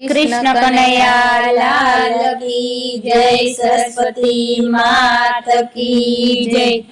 कृष्ण कन्हैया लाल की जय। सरस्वती मात की जय।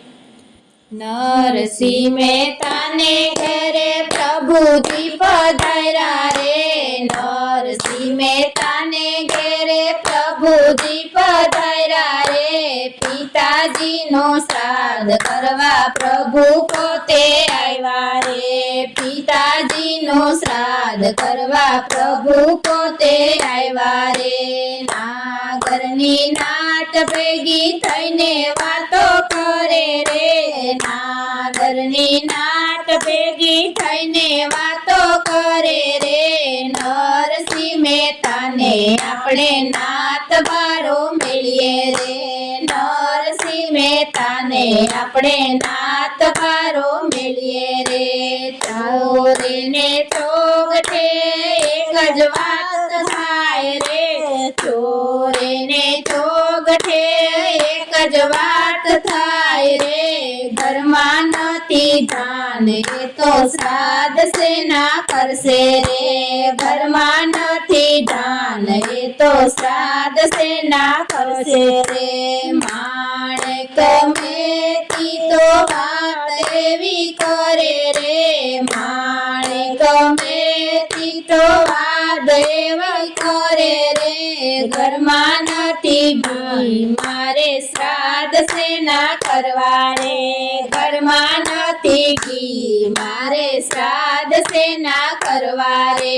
नरसिंह मेहता ने घरे प्रभुजी पधार्या रे। नरसिंह मेहता ने घरे प्रभुजी पधार्या रे। पिताजी नो श्राद्ध करवा प्रभु पोते आव्या रे। पिताजी नो श्राद्ध करवा प्रभु पोते आव्या रे। नागरनी नाट भेगी थईने वातो करे रे। नागरनी नाट भेगी थईने वातो करे रे। नरसिंह मेहता ने આપણે નાત બારો મેળીએ રે। નરસિંહ મેહતા ને આપણે નાત બારો મેળીએ રે। ચોરે ને ચોગઠે એક જ વાત થાય રે। ચોરે ને ચોગઠે એક જ વાત થાય રે। ઘરમાં નથી ધાન એ તો શ્રાદ્ધ સેના કરશે રે। ઘરમાં નથી ધાન એ તો શ્રાદ્ધ સેના કરશે રે। માણેક મેથી તો વાત એવી કરે રે। માણેક મેથી તો વાત એવી કરે રે। ઘરમાં નથી ઘી મારે શ્રાદ્ધ સેના કરવા રે। ઘરમાં નથી ઘી મારે શ્રાદ્ધ સેના કરવા રે।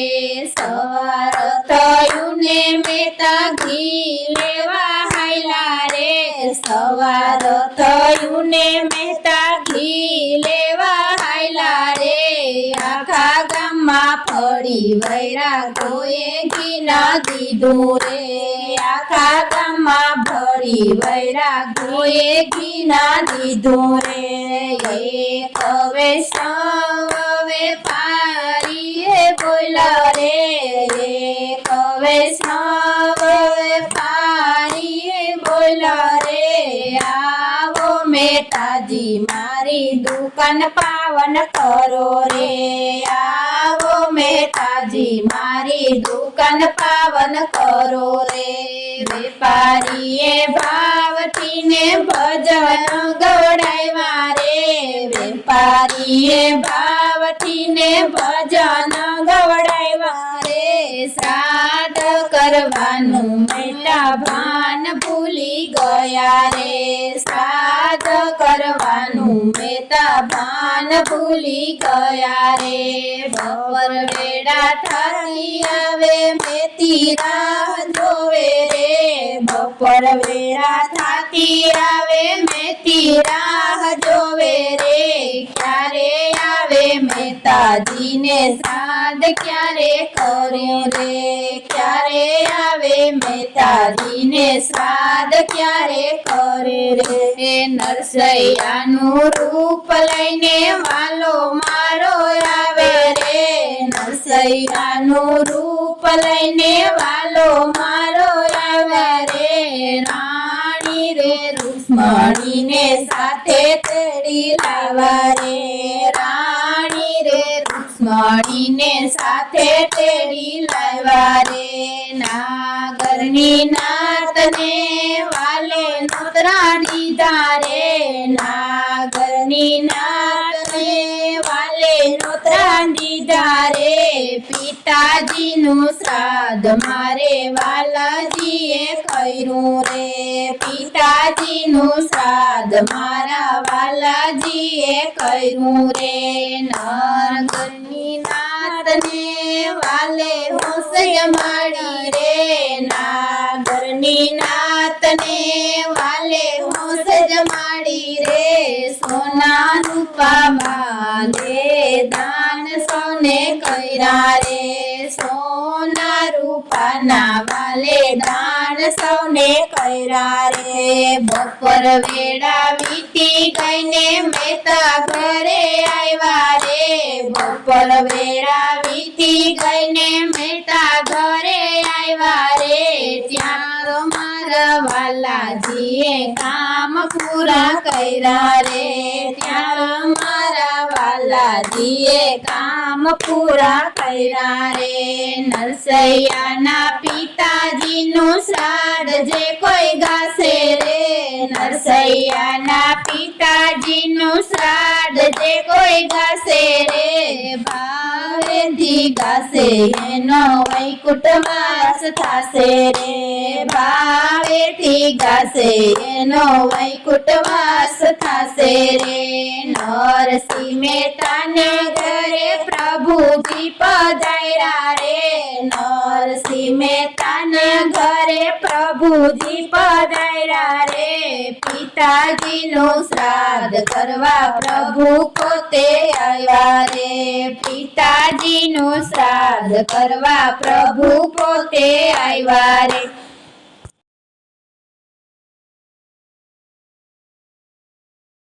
સવાર થયું ને મેતા ઘી લેવા હાલ્યા રે। સવાર થયું ને મેતા ઘી લેવા હાલ્યા રે। આખા ગામમાં ફરી વૈરાગોએ ઘી ના દીધું રે। આખા ગામમાં ફરી વૈરાગોએ ઘી ના દીધું રે। એક વૈષ્ણવ વેપારીએ બોલ્યા રે। એક વૈષ્ણવ વેપારીએ બોલ્યા રે। આવો મેતાજી મારી દુકાન પાવન કરો રે। આવો મેતાજી મારી દુકાન પાવન કરો રે। વેપારીએ ભાવથી ને ભજન ગવડાવ્યા રે। વેપારીએ ભાવથી ને ભજન ગવડાવ્યા રે। શ્રાદ્ધ કરવાનું મેતા ભાન ભૂલી ગયા રે। શ્રાદ્ધ કરવાનું મેતા ભાન ભૂલી ગયા રે। બપોર વેળા થાકી આવે મેતી રાહ જોવે રે। બપોર વેળા થાકી આવે મેતી રાહ જોવે રે। ક્યારે આવે મેતાજીને શ્રાદ્ધ ક્યારે કર્યું રે। ક્યારે આવે મેતાજીને શ્રાદ્ધ ક્યારે કરે રે। નરસૈયાનું રૂપ લઈને વાલો મારો આવે રે। નરસૈયાનું રૂપ લઈને વાલો મારો આવે રે। રાણી રે રૂક્ષ્મણીને સાથે તેડી લાવા રે। રાણી રે રૂક્ષ્મણીને સાથે તેડી લાવ્યા રે। નાગરની નાતને વાલે નોતરા દીધા રે। નાગરની નાતને વાલે નોતરા દીધા રે। પિતાજીનું શ્રાદ્ધ મારે વાલાજીએ કર્યું રે। પિતાજીનું શ્રાદ્ધ મારા વાલાજીએ કર્યું રે। નાગરની નાતને વાલે હોંશ માડી રે। નાગરની નાતને વાલે હોંશ માડી રે। સોના રૂપા વાલે દાન સૌને કર્યા રે। સોના રૂપાના વાલે દાન સૌને કર્યા રે। બપોર વેળા વીતી ગઈને મેતા ઘરે આવ્યા રે। બપોર વેળા વીતી ગઈને મેતા ઘરે આવ્યા રે। ત્યાં મારા વાલાજીએ કામ પૂરા કર્યા રે। ત્યાં મારા વાલાજીએ કામ પૂરા કર્યા રે નરસૈયાના પિતાજીનું શ્રાદ્ધ જે કોઈ ગાશે રે નરસૈયાના પિતાજીનું શ્રાદ્ધ જે કોઈ ગાશે રે ભાવેથી ગાશે એનો વૈકુંઠવાસ થાશે રે ભાવેથી ગાશે એનો વૈકુંઠવાસ થાશે રે નરસિંહ મહેતાને ઘરે પ્રભુજી પધાર્યા રે નરસિંહ મહેતાને ઘરે પ્રભુજી પધાર્યા રે પિતાજીનું શ્રાદ્ધ કરવા પ્રભુ પોતે આવ્યા રે પિતાજીનું શ્રાદ્ધ કરવા પ્રભુ પોતે આવ્યા રે